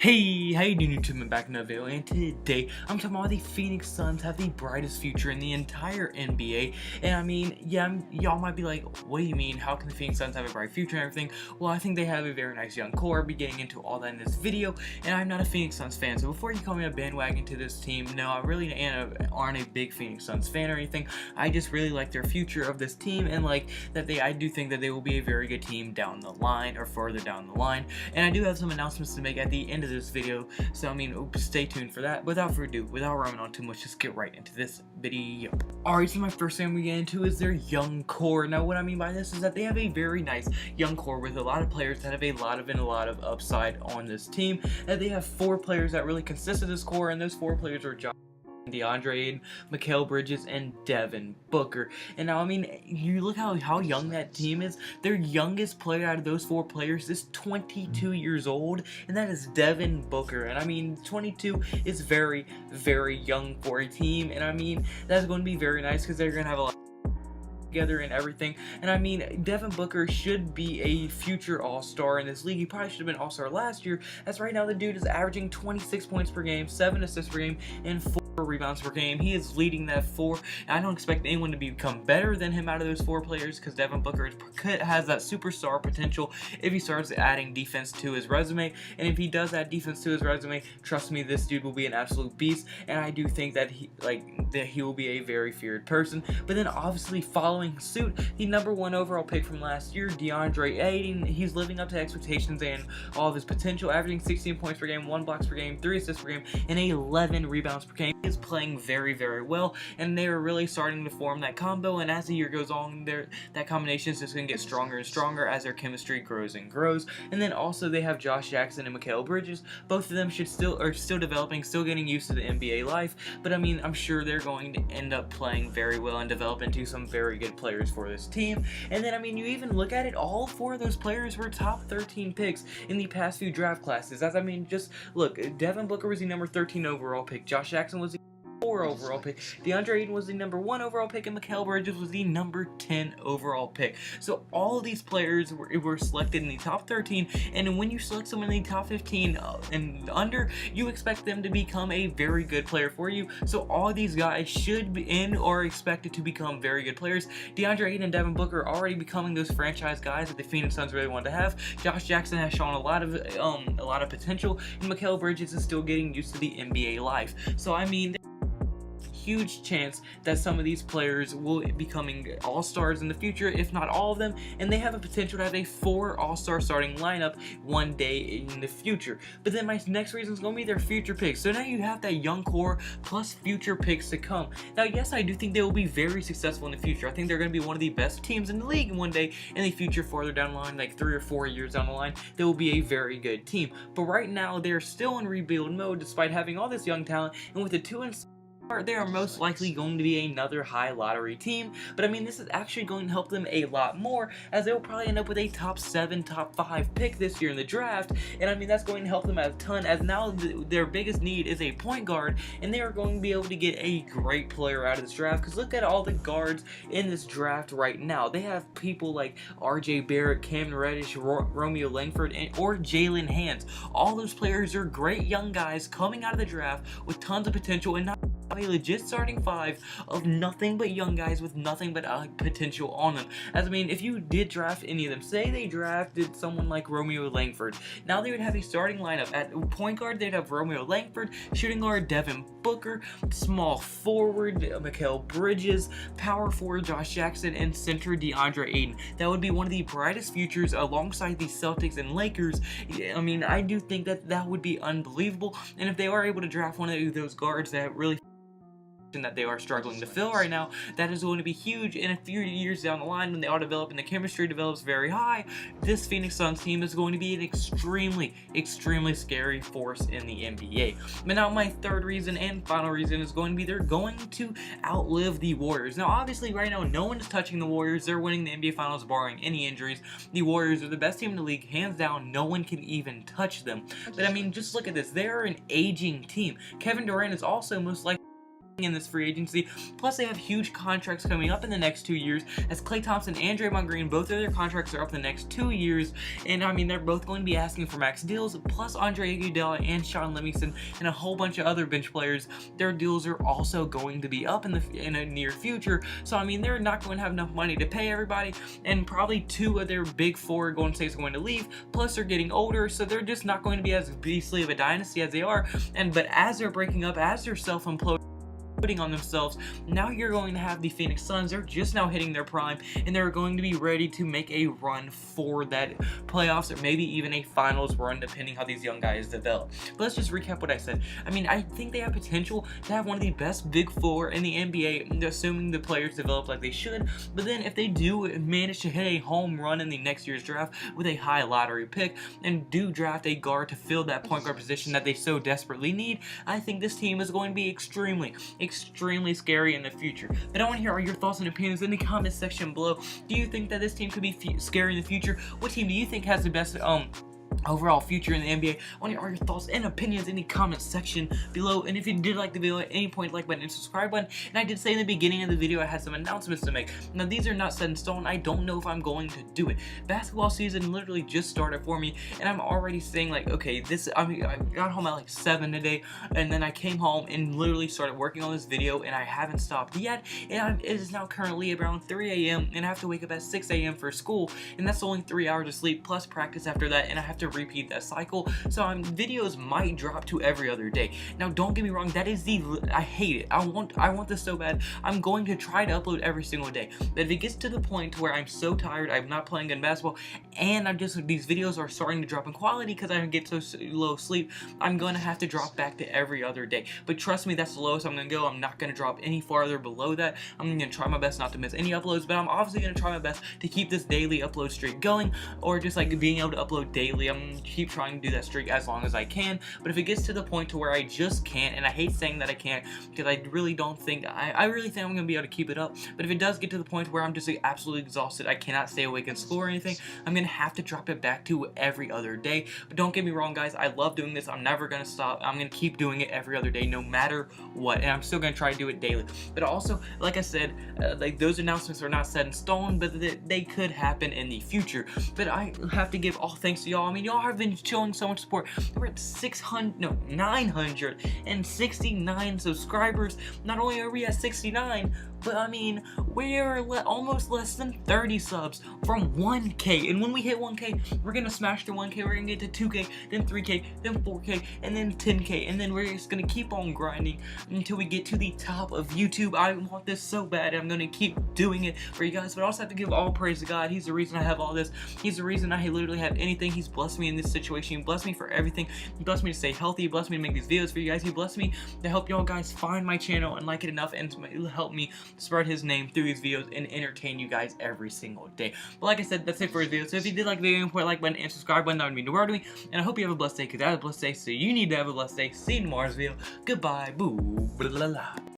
Hey, how you doing, YouTube? I'm back in another video, and today I'm talking about why the Phoenix Suns have the brightest future in the entire NBA. And I mean, yeah, y'all might be like, what do you mean? How can the Phoenix Suns have a bright future and everything? Well, I think they have a very nice young core. I'll be getting into all that in this video, and I'm not a Phoenix Suns fan, so before you call me a bandwagon to this team, no, I really aren't a big Phoenix Suns fan or anything. I just really like their future of this team, and like that I do think that they will be a very good team down the line, or further down the line. And I do have some announcements to make at the end of this video, so I mean, stay tuned for that. Without further ado, without rambling on too much, just get right into this video. Alright, so my first thing we get into is their young core. Now what I mean by this is that they have a very nice young core with a lot of players that have a lot of upside on this team, and they have 4 players that really consist of this core, and those 4 players are DeAndre Ayton, Mikal Bridges, and Devin Booker. And now, I mean, you look how young that team is. Their youngest player out of those 4 players is 22 years old, and that is Devin Booker. And I mean, 22 is very, very young for a team, and I mean, that's going to be very nice because they're going to have a lot together and everything. And I mean, Devin Booker should be a future all-star in this league. He probably should have been all-star last year, as right now the dude is averaging 26 points per game, 7 assists per game, and 4 rebounds per game. He is leading that 4, and I don't expect anyone to become better than him out of those 4 players, because Devin Booker has that superstar potential if he starts adding defense to his resume. And if he does add defense to his resume, trust me, this dude will be an absolute beast. And I do think that he will be a very feared person. But then obviously following suit, the #1 overall pick from last year, DeAndre Ayton, he's living up to expectations and all of his potential, averaging 16 points per game, 1 blocks per game, 3 assists per game, and 11 rebounds per game. He is playing very, very well, and they are really starting to form that combo. And as the year goes on, that combination is just going to get stronger and stronger as their chemistry grows and grows. And then also they have Josh Jackson and Mikal Bridges. Both of them are still developing, still getting used to the NBA life. But I mean, I'm sure they're going to end up playing very well and develop into some very good players for this team. And then I mean, you even look at it, all 4 of those players were top 13 picks in the past few draft classes. As I mean, just look, Devin Booker was the number 13 overall pick, Josh Jackson was the 4 overall pick, DeAndre Ayton was the #1 overall pick, and Mikal Bridges was the number 10 overall pick. So all of these players were selected in the top 13, and when you select someone in the top 15 and under, you expect them to become a very good player for you. So all of these guys should be in or expected to become very good players. DeAndre Ayton and Devin Booker are already becoming those franchise guys that the Phoenix Suns really wanted to have. Josh Jackson has shown a lot of potential, and Mikal Bridges is still getting used to the NBA life. So I mean, huge chance that some of these players will be becoming all-stars in the future, if not all of them, and they have a potential to have a 4 all-star starting lineup one day in the future. But then my next reason is going to be their future picks. So now you have that young core plus future picks to come. Now, yes, I do think they will be very successful in the future. I think they're going to be one of the best teams in the league one day in the future, further down the line, like 3 or 4 years down the line. They will be a very good team. But right now, they're still in rebuild mode despite having all this young talent, and with the 2 and they are most likely going to be another high lottery team. But I mean, this is actually going to help them a lot more, as they will probably end up with a top 7, top 5 pick this year in the draft. And I mean, that's going to help them a ton, as now their biggest need is a point guard, and they are going to be able to get a great player out of this draft. Because look at all the guards in this draft right now. They have people like RJ Barrett, Cam Reddish, Romeo Langford, or Jalen Hands. All those players are great young guys coming out of the draft with tons of potential, and not a legit starting 5 of nothing but young guys with nothing but potential on them. As I mean, if you did draft any of them, say they drafted someone like Romeo Langford, now they would have a starting lineup. At point guard, they'd have Romeo Langford, shooting guard Devin Booker, small forward Mikal Bridges, power forward Josh Jackson, and center DeAndre Ayton. That would be one of the brightest futures alongside the Celtics and Lakers. I mean, I do think that would be unbelievable. And if they are able to draft one of those guards that really that they are struggling to fill right now, that is going to be huge. In a few years down the line, when they all develop and the chemistry develops very high, this Phoenix Suns team is going to be an extremely scary force in the NBA. But now my third reason and final reason is going to be they're going to outlive the Warriors. Now obviously right now no one is touching the Warriors. They're winning the NBA Finals barring any injuries. The Warriors are the best team in the league, hands down. No one can even touch them. But I mean, just look at this. They're an aging team. Kevin Durant is also most likely in this free agency. Plus, they have huge contracts coming up in the next 2 years, as Klay Thompson and Draymond Green, both of their contracts are up the next 2 years, and I mean, they're both going to be asking for max deals. Plus, Andre Iguodala and Sean Livingston and a whole bunch of other bench players, their deals are also going to be up in a near future. So I mean, they're not going to have enough money to pay everybody, and probably 2 of their big 4 Golden State's going to leave. Plus, they're getting older, so they're just not going to be as beastly of a dynasty as they are. But as they're breaking up, as they're self-imploding on themselves, now you're going to have the Phoenix Suns. They're just now hitting their prime, and they're going to be ready to make a run for that playoffs, or maybe even a finals run, depending how these young guys develop. But let's just recap what I said. I mean, I think they have potential to have one of the best big 4 in the NBA, assuming the players develop like they should. But then if they do manage to hit a home run in the next year's draft with a high lottery pick, and do draft a guard to fill that point guard position that they so desperately need, I think this team is going to be extremely scary in the future. But I want to hear all your thoughts and opinions in the comment section below. Do you think that this team could be scary in the future? What team do you think has the best overall future in the NBA? I want to hear all your thoughts and opinions in the comment section below. And if you did like the video, at any point, like button and subscribe button. And I did say in the beginning of the video I had some announcements to make. Now, these are not set in stone. I don't know if I'm going to do it. Basketball season literally just started for me, and I'm already saying like, okay, I got home at like 7 today, and then I came home and literally started working on this video, and I haven't stopped yet. And it is now currently around 3 a.m. and I have to wake up at 6 a.m. for school, and that's only 3 hours of sleep plus practice after that, and I have to repeat that cycle. So videos might drop to every other day. Now, don't get me wrong, that is I hate it. I want this so bad. I'm going to try to upload every single day. But if it gets to the point where I'm so tired, I'm not playing good basketball, and these videos are starting to drop in quality because I get so low sleep, I'm going to have to drop back to every other day. But trust me, that's the lowest I'm going to go. I'm not going to drop any farther below that. I'm going to try my best not to miss any uploads, but I'm obviously going to try my best to keep this daily upload streak going, or just like being able to upload daily. I'm going to keep trying to do that streak as long as I can. But if it gets to the point to where I just can't, and I hate saying that I can't, because I really don't think, I really think I'm going to be able to keep it up. But if it does get to the point where I'm just like absolutely exhausted, I cannot stay awake in school or anything, I'm going to have to drop it back to every other day. But don't get me wrong, guys, I love doing this. I'm never going to stop. I'm going to keep doing it every other day, no matter what. And I'm still going to try to do it daily. But also, like I said, like those announcements are not set in stone, but they could happen in the future. But I have to give all thanks to y'all. I mean, y'all have been showing so much support. We're at 969 subscribers. Not only are we at 69, but I mean, we're almost less than 30 subs from 1K. And when we hit 1K, we're gonna smash the 1K. We're gonna get to 2K, then 3K, then 4K, and then 10K. And then we're just gonna keep on grinding until we get to the top of YouTube. I want this so bad. I'm gonna keep doing it for you guys. But I also have to give all praise to God. He's the reason I have all this. He's the reason I literally have anything. He's blessed me in this situation. He blessed me for everything. He blessed me to stay healthy. He blessed me to make these videos for you guys. He blessed me to help y'all guys find my channel and like it enough, and to help me spread his name through these videos and entertain you guys every single day. But like I said, that's it for this video. So if you did like the video, put a like button and subscribe button. That would mean the world to me. And I hope you have a blessed day, because I have a blessed day, so you need to have a blessed day. See you in tomorrow's video. Goodbye. Boo. Blah, blah, blah.